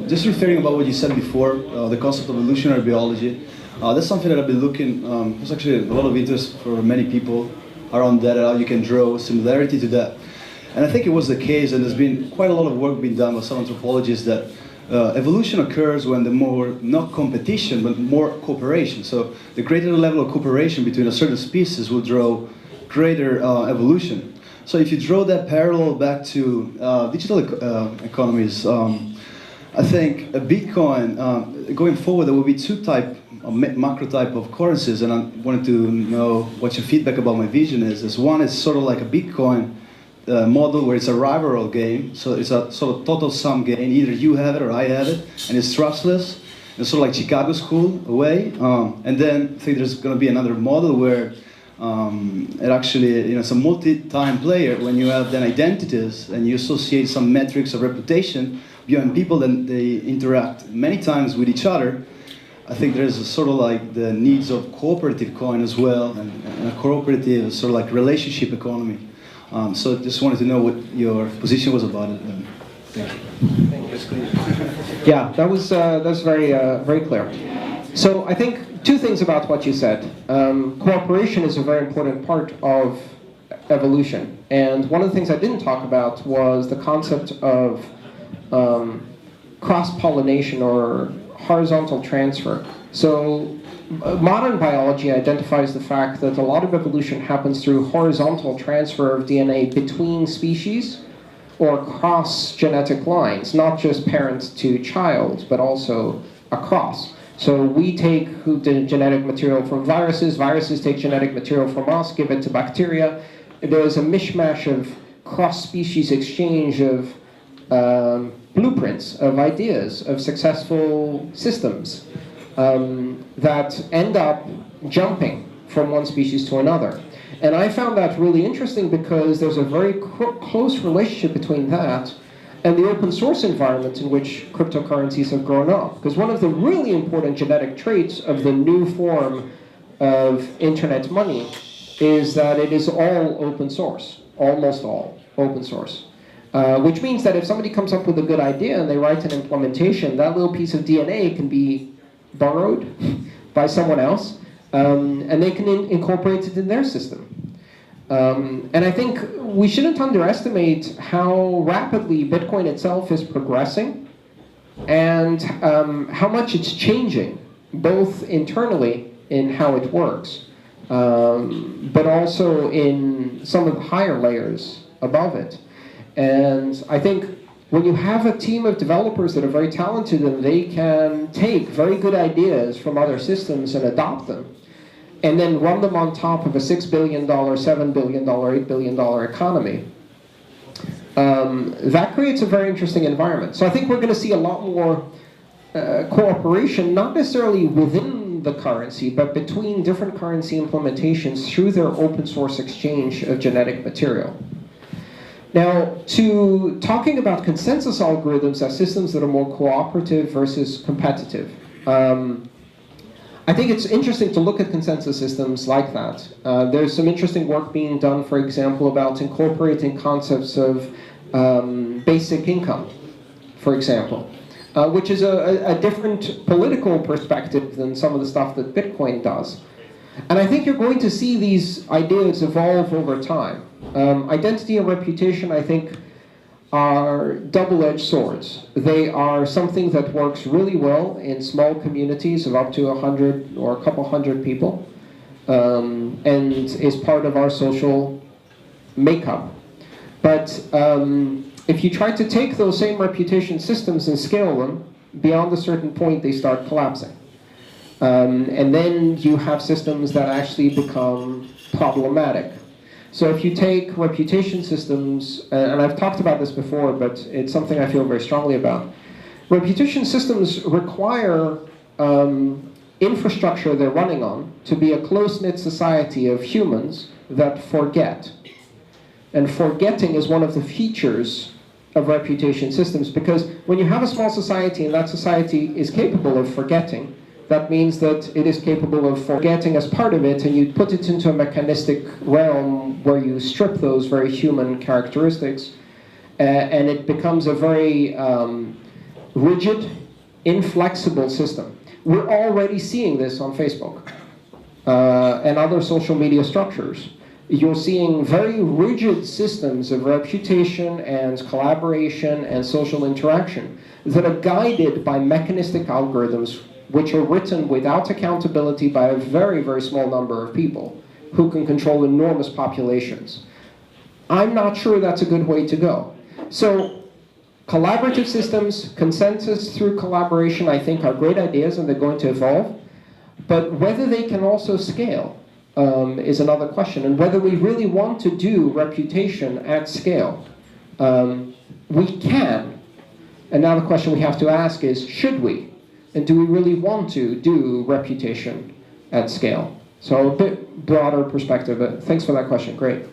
just referring about what you said before, the concept of evolutionary biology. That's something that I've been looking. There's actually a lot of interest for many people around that, how you can draw similarity to that. And I think it was the case, and there's been quite a lot of work being done by some anthropologists that evolution occurs when the more, not competition, but more cooperation. So the greater the level of cooperation between a certain species will draw greater evolution. So if you draw that parallel back to digital economies, I think a Bitcoin, going forward, there will be two macro type of currencies, and I wanted to know what your feedback about my vision is. One is sort of like a Bitcoin model where it's a rival game, so it's a sort of total sum game. Either you have it or I have it, and it's trustless. It's sort of like Chicago School way. And then I think there's going to be another model where it actually, it's a multi-time player when you have then identities and you associate some metrics of reputation beyond people, then they interact many times with each other. I think there's a sort of like the needs of cooperative coin as well, and a cooperative sort of like relationship economy. So just wanted to know what your position was about it. Thank you. Yeah, that's very clear. So I think two things about what you said. Cooperation is a very important part of evolution, and one of the things I didn't talk about was the concept of cross-pollination or horizontal transfer. So modern biology identifies the fact that a lot of evolution happens through horizontal transfer of DNA between species or across genetic lines, not just parent to child, but also across. So we take the genetic material from viruses, viruses take genetic material from us, give it to bacteria. There's a mishmash of cross-species exchange of blueprints, of ideas, of successful systems that end up jumping from one species to another. And I found that really interesting because there's a very close relationship between that and the open source environment in which cryptocurrencies have grown up. Because one of the really important genetic traits of the new form of internet money is that it is all open source, almost all open source. Which means that if somebody comes up with a good idea and they write an implementation, that little piece of DNA can be borrowed by someone else, and they can incorporate it in their system. And I think we shouldn't underestimate how rapidly Bitcoin itself is progressing and how much it's changing, both internally in how it works, but also in some of the higher layers above it. And I think when you have a team of developers that are very talented and they can take very good ideas from other systems and adopt them, and then run them on top of a $6 billion, $7 billion, $8 billion economy, that creates a very interesting environment. So I think we're going to see a lot more cooperation, not necessarily within the currency, but between different currency implementations through their open source exchange of genetic material. Now, to talking about consensus algorithms as systems that are more cooperative versus competitive, I think it's interesting to look at consensus systems like that. There's some interesting work being done, for example, about incorporating concepts of basic income, for example, which is a different political perspective than some of the stuff that Bitcoin does. And I think you're going to see these ideas evolve over time. Identity and reputation, I think, are double-edged swords. They are something that works really well in small communities of up to 100 or a couple hundred people, and is part of our social makeup. But if you try to take those same reputation systems and scale them, beyond a certain point they start collapsing. And then you have systems that actually become problematic. So if you take reputation systems, and I've talked about this before, but it's something I feel very strongly about. Reputation systems require infrastructure they're running on to be a close-knit society of humans that forget. And forgetting is one of the features of reputation systems, because when you have a small society and that society is capable of forgetting, that means that it is capable of forgetting as part of it, and you put it into a mechanistic realm where you strip those very human characteristics, and it becomes a very rigid, inflexible system. We're already seeing this on Facebook and other social media structures. You're seeing very rigid systems of reputation and collaboration and social interaction that are guided by mechanistic algorithms which are written without accountability by a very, very small number of people who can control enormous populations. I'm not sure that's a good way to go. So collaborative systems, consensus through collaboration, I think are great ideas and they're going to evolve. But whether they can also scale is another question. And whether we really want to do reputation at scale. We can. And now the question we have to ask is, should we? And do we really want to do reputation at scale? So a bit broader perspective, but thanks for that question. Great.